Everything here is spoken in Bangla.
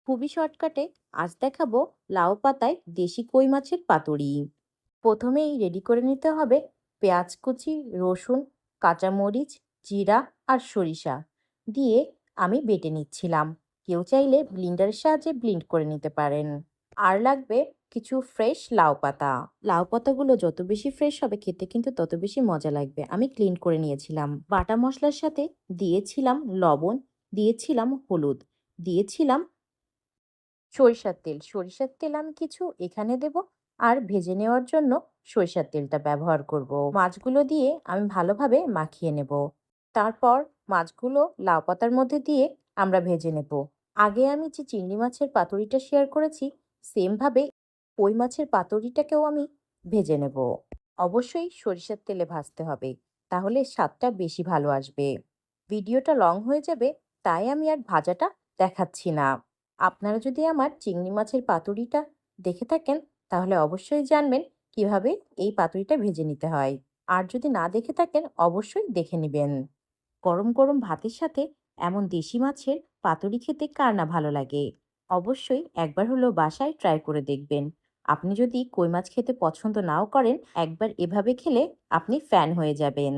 খুবই শর্টকাটে আজ দেখাবো লাউ পাতায় দেশি কই মাছের পাতুরি। প্রথমেই রেডি করে নিতে হবে পেঁয়াজ কুচি, রসুন, কাঁচামরিচ, জিরা আর সরিষা দিয়ে আমি বেটে নিচ্ছিলাম। কেউ চাইলে ব্লিন্ডারের সাহায্যে ব্লিন্ড করে নিতে পারেন। আর লাগবে কিছু ফ্রেশ লাউ পাতা। লাউ পাতাগুলো যত বেশি ফ্রেশ হবে খেতে কিন্তু তত বেশি মজা লাগবে। আমি ক্লিন করে নিয়েছিলাম। বাটা মশলার সাথে দিয়েছিলাম লবণ, দিয়েছিলাম হলুদ, দিয়েছিলাম সরিষার তেল আমি কিছু এখানে দেব। আর ভেজে নেওয়ার জন্য সরিষার তেলটা ব্যবহার করব। মাছগুলো দিয়ে আমি ভালোভাবে মাখিয়ে নেব। তারপর মাছগুলো লাউ পাতার মধ্যে দিয়ে আমরা ভেজে নেব। আগে আমি যে চিংড়ি মাছের পাতুরিটা শেয়ার করেছি, সেমভাবে কই মাছের পাতুরিটাকেও আমি ভেজে নেব। অবশ্যই সরিষার তেলে ভাজতে হবে, তাহলে স্বাদটা বেশি ভালো আসবে। ভিডিওটা লং হয়ে যাবে, তাই আমি আর ভাজাটা দেখাচ্ছি না। আপনারা যদি আমার চিংড়ি মাছের পাতুরিটা দেখে থাকেন, তাহলে অবশ্যই জানবেন কিভাবে এই পাতুরিটা ভেজে নিতে হয়। আর যদি না দেখে থাকেন, অবশ্যই দেখে নেবেন। গরম গরম ভাতের সাথে এমন দেশি মাছের পাতুরি খেতে কার না ভালো লাগে। অবশ্যই একবার হলেও বাসায় ট্রাই করে দেখবেন। আপনি যদি কই মাছ খেতে পছন্দ নাও করেন, একবার এভাবে খেলে আপনি ফ্যান হয়ে যাবেন।